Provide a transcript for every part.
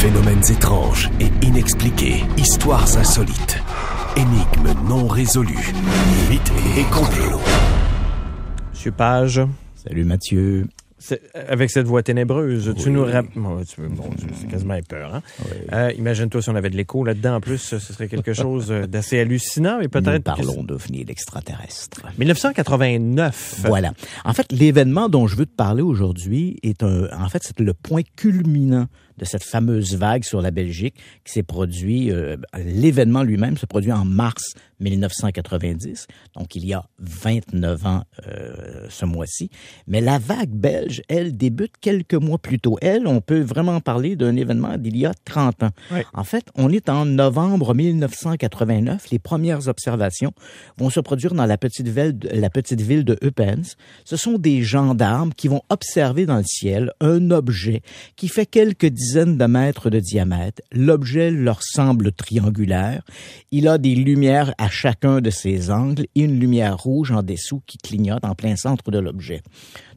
Phénomènes étranges et inexpliqués, histoires insolites, énigmes non résolues, mythes et complots. Monsieur Page. Salut Mathieu. Avec cette voix ténébreuse, oui. Tu nous rappelles... Bon, c'est quasiment peur, hein? Oui. Imagine-toi si on avait de l'écho là-dedans. En plus, ce serait quelque chose d'assez hallucinant, mais peut-être... Nous parlons d'OVNI, l'extraterrestre. 1989. Voilà. En fait, l'événement dont je veux te parler aujourd'hui c'est le point culminant de cette fameuse vague sur la Belgique qui s'est produit, l'événement lui-même se produit en mars 1990, donc il y a 29 ans ce mois-ci. Mais la vague belge, elle, débute quelques mois plus tôt. Elle, on peut vraiment parler d'un événement d'il y a 30 ans. Oui. En fait, on est en novembre 1989. Les premières observations vont se produire dans la petite ville de Eupen. Ce sont des gendarmes qui vont observer dans le ciel un objet qui fait quelques dizaines de mètres de diamètre. L'objet leur semble triangulaire. Il a des lumières à chacun de ses angles et une lumière rouge en dessous qui clignote en plein centre de l'objet.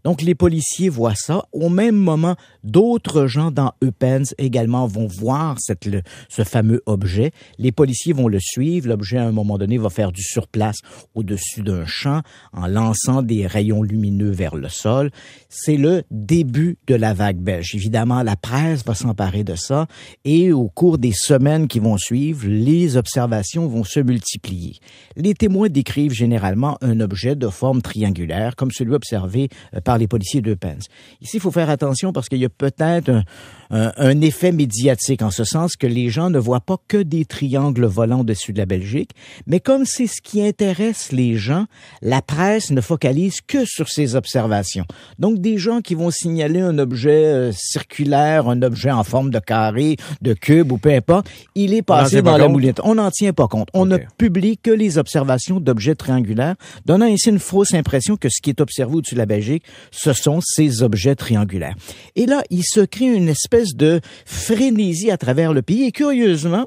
Donc, les policiers voient ça. Au même moment, d'autres gens dans Eupen également vont voir ce fameux objet. Les policiers vont le suivre. L'objet, à un moment donné, va faire du surplace au-dessus d'un champ en lançant des rayons lumineux vers le sol. C'est le début de la vague belge. Évidemment, la presse va s'emparer de ça et au cours des semaines qui vont suivre, les observations vont se multiplier. Les témoins décrivent généralement un objet de forme triangulaire, comme celui observé par les policiers d'Eupen. Ici, il faut faire attention parce qu'il y a peut-être un effet médiatique, en ce sens que les gens ne voient pas que des triangles volants au-dessus de la Belgique, mais comme c'est ce qui intéresse les gens, la presse ne focalise que sur ces observations. Donc, des gens qui vont signaler un objet circulaire, un objet en forme de carré, de cube ou peu importe, il est passé dans la moulinette. On n'en tient pas compte. On ne publie que les observations d'objets triangulaires, donnant ainsi une fausse impression que ce qui est observé au-dessus de la Belgique, ce sont ces objets triangulaires. Et là, il se crée une espèce de frénésie à travers le pays. Et curieusement,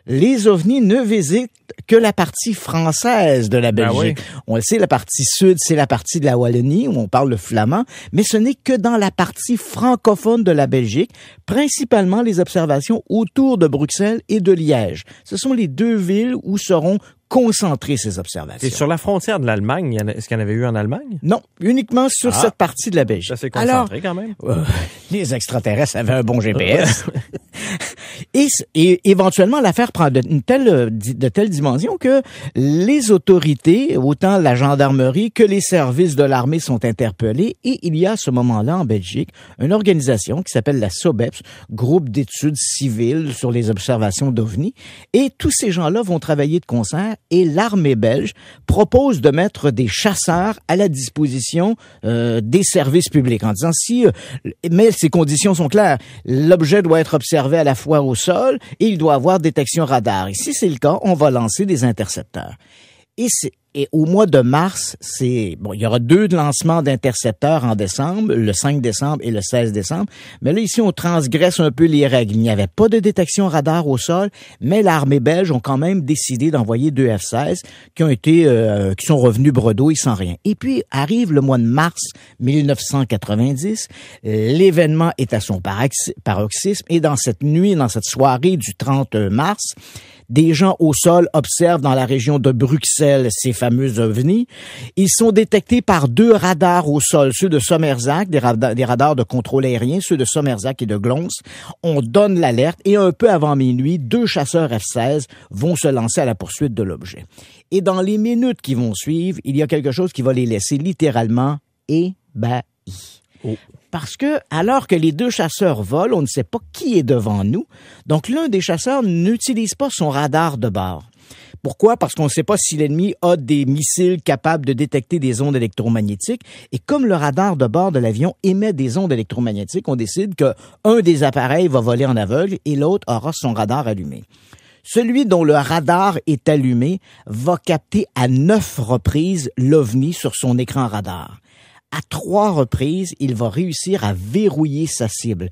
les ovnis ne visitent que la partie française de la Belgique. Oui. On le sait, la partie sud, c'est la partie de la Wallonie où on parle le flamand, mais ce n'est que dans la partie francophone de la Belgique, principalement les observations autour de Bruxelles et de Liège. Ce sont les deux villes où seront concentrer ces observations. Et sur la frontière de l'Allemagne, est-ce qu'il y en avait eu en Allemagne? Non, uniquement sur cette partie de la Belgique. Ça s'est concentré quand même. Les extraterrestres avaient un bon GPS. Et éventuellement, l'affaire prend de telles dimensions que les autorités, autant la gendarmerie que les services de l'armée sont interpellés. Et il y a à ce moment-là en Belgique une organisation qui s'appelle la SOBEPS, Groupe d'études civiles sur les observations d'OVNI. Et tous ces gens-là vont travailler de concert. Et l'armée belge propose de mettre des chasseurs à la disposition des services publics en disant mais ces conditions sont claires. L'objet doit être observé à la fois au sol et il doit avoir détection radar. Et si c'est le cas, on va lancer des intercepteurs. Et au mois de mars, il y aura 2 lancements d'intercepteurs en décembre, le 5 décembre et le 16 décembre. Mais là, ici, on transgresse un peu les règles. Il n'y avait pas de détection radar au sol, mais l'armée belge ont quand même décidé d'envoyer 2 F-16 qui sont revenus bredouilles sans rien. Et puis, arrive le mois de mars 1990. L'événement est à son paroxysme et dans cette soirée du 30 mars, des gens au sol observent dans la région de Bruxelles ces fameux ovnis. Ils sont détectés par 2 radars au sol, ceux de Sommersac, des radars de contrôle aérien, ceux de Sommersac et de Glons. On donne l'alerte et un peu avant minuit, 2 chasseurs F-16 vont se lancer à la poursuite de l'objet. Et dans les minutes qui vont suivre, il y a quelque chose qui va les laisser littéralement ébahis. Oh. Parce que, alors que les 2 chasseurs volent, on ne sait pas qui est devant nous. Donc, l'un des chasseurs n'utilise pas son radar de bord. Pourquoi? Parce qu'on ne sait pas si l'ennemi a des missiles capables de détecter des ondes électromagnétiques. Et comme le radar de bord de l'avion émet des ondes électromagnétiques, on décide qu'un des appareils va voler en aveugle et l'autre aura son radar allumé. Celui dont le radar est allumé va capter à 9 reprises l'OVNI sur son écran radar. À 3 reprises, il va réussir à verrouiller sa cible.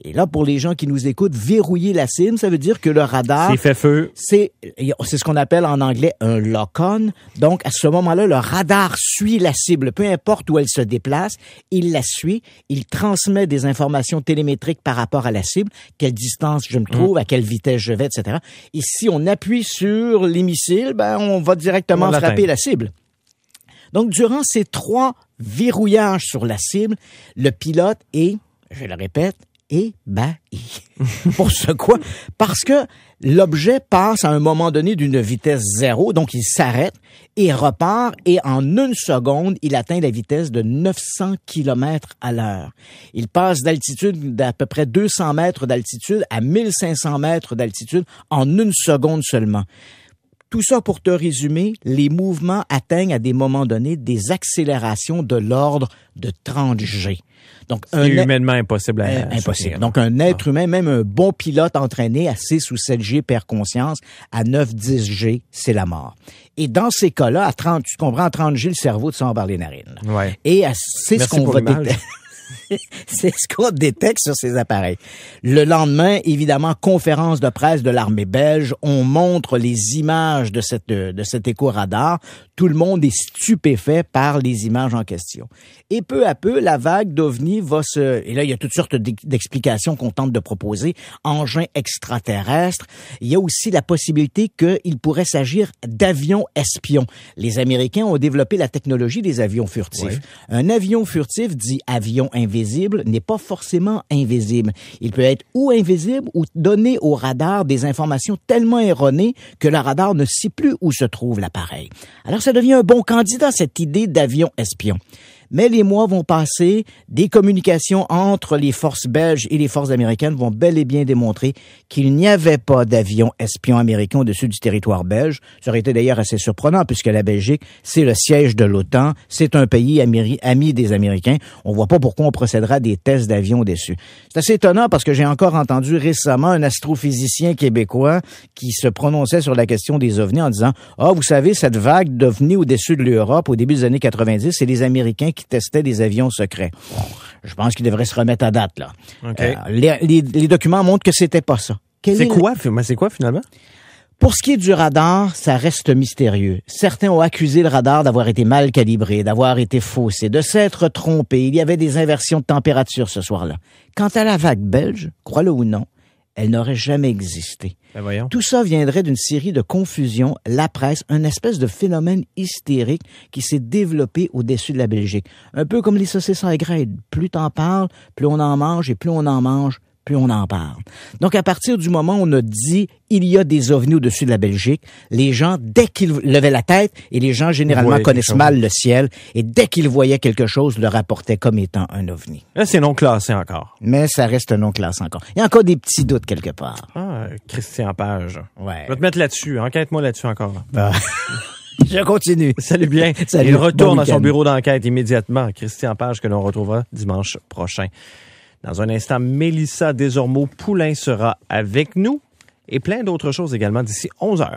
Et là, pour les gens qui nous écoutent, verrouiller la cible, ça veut dire que le radar... C'est fait feu. C'est ce qu'on appelle en anglais un lock-on. Donc, à ce moment-là, le radar suit la cible. Peu importe où elle se déplace, il la suit. Il transmet des informations télémétriques par rapport à la cible. Quelle distance je me trouve, à quelle vitesse je vais, etc. Et si on appuie sur les missiles, on va directement frapper la cible. Donc, durant ces 3 verrouillages sur la cible, le pilote est, je le répète, ébahi. Pour ce quoi? Parce que l'objet passe à un moment donné d'une vitesse 0, donc il s'arrête et repart, et en 1 seconde, il atteint la vitesse de 900 km à l'heure. Il passe d'altitude d'à peu près 200 mètres d'altitude à 1500 mètres d'altitude en 1 seconde seulement. Tout ça pour te résumer, les mouvements atteignent à des moments donnés des accélérations de l'ordre de 30 G. Donc, c'est humainement impossible à impossible. soutenir. Donc, un être humain, même un bon pilote entraîné à 6 ou 7 G perd conscience. À 9, 10 G, c'est la mort. Et dans ces cas-là, à 30, tu comprends, à 30 G, le cerveau te sort par les narines. Ouais. Et c'est ce qu'on va détecter. C'est ce qu'on détecte sur ces appareils. Le lendemain, évidemment, conférence de presse de l'armée belge. On montre les images de cet écho-radar. Tout le monde est stupéfait par les images en question. Et peu à peu, la vague d'OVNI et là, il y a toutes sortes d'explications qu'on tente de proposer. Engins extraterrestres. Il y a aussi la possibilité qu'il pourrait s'agir d'avions espions. Les Américains ont développé la technologie des avions furtifs. Oui. Un avion furtif, dit avion invisible, n'est pas forcément invisible. Il peut être ou invisible ou donner au radar des informations tellement erronées que le radar ne sait plus où se trouve l'appareil. Alors, ça devient un bon candidat, cette idée d'avion espion. Mais les mois vont passer, des communications entre les forces belges et les forces américaines vont bel et bien démontrer qu'il n'y avait pas d'avions espions américains au-dessus du territoire belge. Ça aurait été d'ailleurs assez surprenant puisque la Belgique, c'est le siège de l'OTAN, c'est un pays ami des Américains. On voit pas pourquoi on procédera à des tests d'avions au-dessus. C'est assez étonnant parce que j'ai encore entendu récemment un astrophysicien québécois qui se prononçait sur la question des ovnis en disant « Ah, vous savez, cette vague d'ovnis au-dessus de l'Europe au début des années 90, c'est les Américains qui testaient des avions secrets. » Je pense qu'il devrait se remettre à date, là. Okay. Les documents montrent que c'était pas ça. C'est quoi finalement? Pour ce qui est du radar, ça reste mystérieux. Certains ont accusé le radar d'avoir été mal calibré, d'avoir été faussé, de s'être trompé. Il y avait des inversions de température ce soir-là. Quant à la vague belge, crois-le ou non, elle n'aurait jamais existé. Ben voyons. Tout ça viendrait d'une série de confusions, la presse, une espèce de phénomène hystérique qui s'est développé au-dessus de la Belgique. Un peu comme les saucisses à graines. Plus t'en parles, plus on en mange, et plus on en mange, plus on en parle. Donc, à partir du moment où on a dit il y a des ovnis au-dessus de la Belgique, les gens, dès qu'ils levaient la tête, et les gens généralement connaissent mal le ciel, et dès qu'ils voyaient quelque chose, le rapportaient comme étant un ovni. Là, c'est non classé encore. Mais ça reste non classé encore. Il y a encore des petits doutes quelque part. Ah, Christian Page. Ouais. Je vais te mettre là-dessus. Enquête-moi là-dessus encore. Je continue. Salut bien. Salut. Il retourne à son bureau d'enquête immédiatement. Christian Page, que l'on retrouvera dimanche prochain. Dans un instant, Mélissa Desormeaux-Poulain sera avec nous et plein d'autres choses également d'ici 11h.